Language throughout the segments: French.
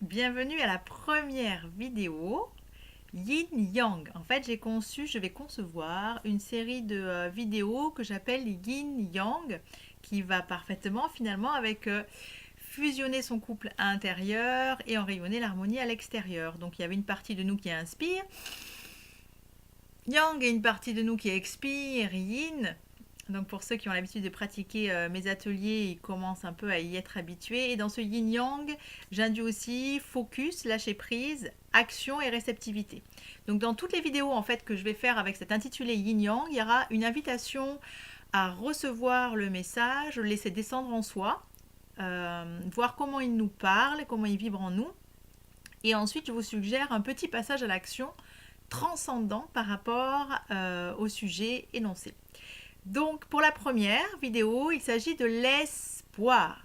Bienvenue à la première vidéo Yin Yang. En fait, je vais concevoir une série de vidéos que j'appelle Yin Yang, qui va parfaitement finalement avec fusionner son couple intérieur et en rayonner l'harmonie à l'extérieur. Donc il y avait une partie de nous qui inspire Yang et une partie de nous qui expire Yin. Donc pour ceux qui ont l'habitude de pratiquer mes ateliers, ils commencent un peu à y être habitués. Et dans ce yin-yang, j'induis aussi focus, lâcher prise, action et réceptivité. Donc dans toutes les vidéos en fait que je vais faire avec cet intitulé yin-yang, il y aura une invitation à recevoir le message, le laisser descendre en soi, voir comment il nous parle, comment il vibre en nous. Et ensuite, je vous suggère un petit passage à l'action transcendant par rapport au sujet énoncé. Donc pour la première vidéo, il s'agit de l'espoir.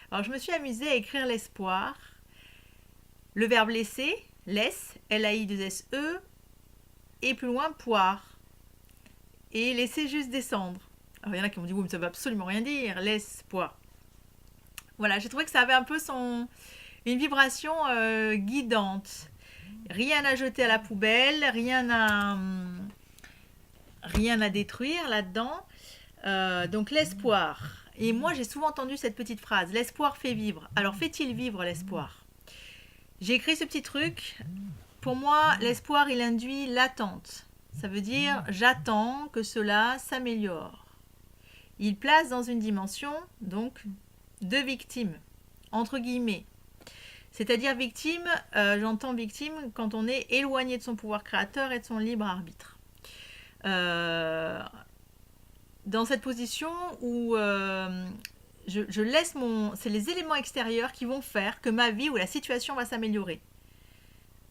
Alors je me suis amusée à écrire l'espoir. Le verbe laisser, laisse, L-A-I-2-S-E, et plus loin poire. Et laisser juste descendre. Alors il y en a qui m'ont dit oui mais ça ne veut absolument rien dire, l'espoir. Voilà, j'ai trouvé que ça avait un peu une vibration guidante. Rien à jeter à la poubelle, rien à détruire là-dedans. Donc l'espoir. Et moi j'ai souvent entendu cette petite phrase, l'espoir fait vivre. Alors fait-il vivre l'espoir? J'ai écrit ce petit truc. Pour moi, l'espoir il induit l'attente. Ça veut dire j'attends que cela s'améliore. Il place dans une dimension donc de victime, entre guillemets. C'est-à-dire victime, j'entends victime quand on est éloigné de son pouvoir créateur et de son libre arbitre. Dans cette position où je laisse c'est les éléments extérieurs qui vont faire que ma vie ou la situation va s'améliorer.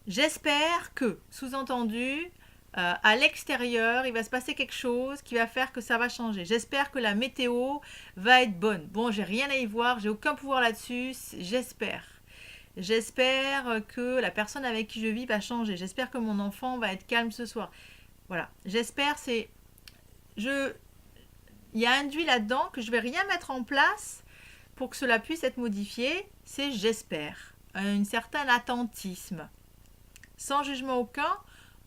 J'espère que, sous-entendu, à l'extérieur, il va se passer quelque chose qui va faire que ça va changer. J'espère que la météo va être bonne. Bon, j'ai rien à y voir, j'ai aucun pouvoir là-dessus, j'espère. J'espère que la personne avec qui je vis va changer. J'espère que mon enfant va être calme ce soir. Voilà, j'espère, il y a induit là-dedans que je vais rien mettre en place pour que cela puisse être modifié, c'est j'espère. Un certain attentisme. Sans jugement aucun,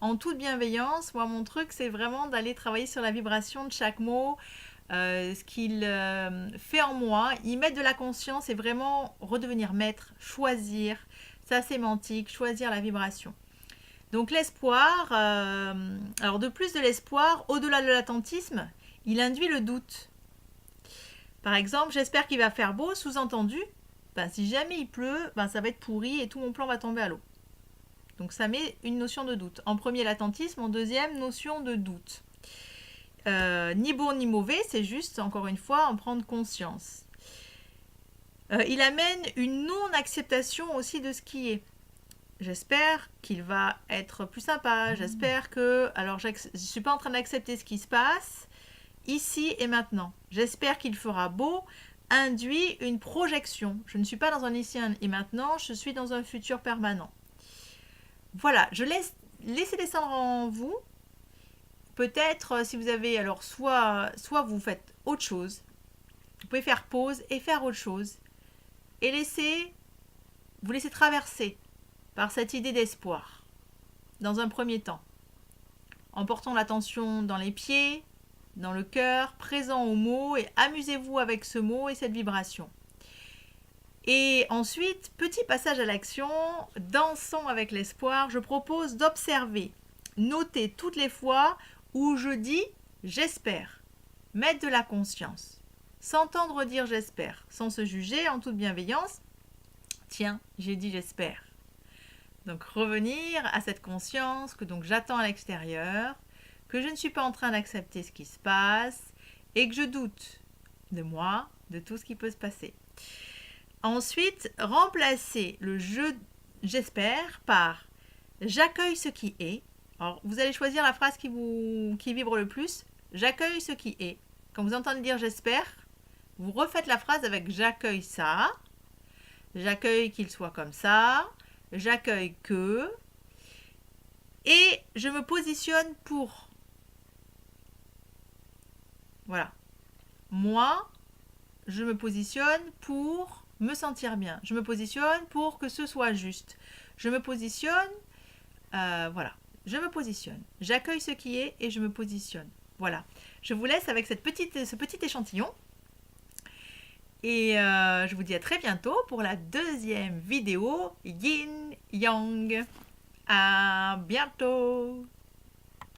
en toute bienveillance, moi mon truc c'est vraiment d'aller travailler sur la vibration de chaque mot, ce qu'il fait en moi, y mettre de la conscience et vraiment redevenir maître, choisir sa sémantique, choisir la vibration. Donc l'espoir, alors de plus de l'espoir, au-delà de l'attentisme, il induit le doute. Par exemple, j'espère qu'il va faire beau, sous-entendu, si jamais il pleut, ça va être pourri et tout mon plan va tomber à l'eau. Donc ça met une notion de doute. En premier, l'attentisme, en deuxième, notion de doute. Ni bon ni mauvais, c'est juste, encore une fois, en prendre conscience. Il amène une non-acceptation aussi de ce qui est. J'espère qu'il va être plus sympa, j'espère que... Alors je ne suis pas en train d'accepter ce qui se passe, ici et maintenant. J'espère qu'il fera beau, induit une projection. Je ne suis pas dans un ici et maintenant, je suis dans un futur permanent. Voilà, je laisse laisser descendre en vous. Peut-être si vous avez, alors soit vous faites autre chose, vous pouvez faire pause et faire autre chose. Et vous laissez traverser par cette idée d'espoir, dans un premier temps. En portant l'attention dans les pieds, dans le cœur, présent au mot et amusez-vous avec ce mot et cette vibration. Et ensuite, petit passage à l'action, dansons avec l'espoir, je propose d'observer, noter toutes les fois où je dis j'espère, mettre de la conscience, s'entendre dire j'espère, sans se juger en toute bienveillance, tiens, j'ai dit j'espère. Donc revenir à cette conscience que donc j'attends à l'extérieur, que je ne suis pas en train d'accepter ce qui se passe et que je doute de moi, de tout ce qui peut se passer. Ensuite, remplacer le je j'espère par j'accueille ce qui est. Alors, vous allez choisir la phrase qui vibre le plus. J'accueille ce qui est. Quand vous entendez dire j'espère, vous refaites la phrase avec j'accueille ça, j'accueille qu'il soit comme ça, j'accueille que, et je me positionne pour. Voilà. Moi, je me positionne pour me sentir bien. Je me positionne pour que ce soit juste. Je me positionne, voilà. Je me positionne. J'accueille ce qui est et je me positionne. Voilà. Je vous laisse avec ce petit échantillon. Et je vous dis à très bientôt pour la deuxième vidéo Yin Yang. À bientôt.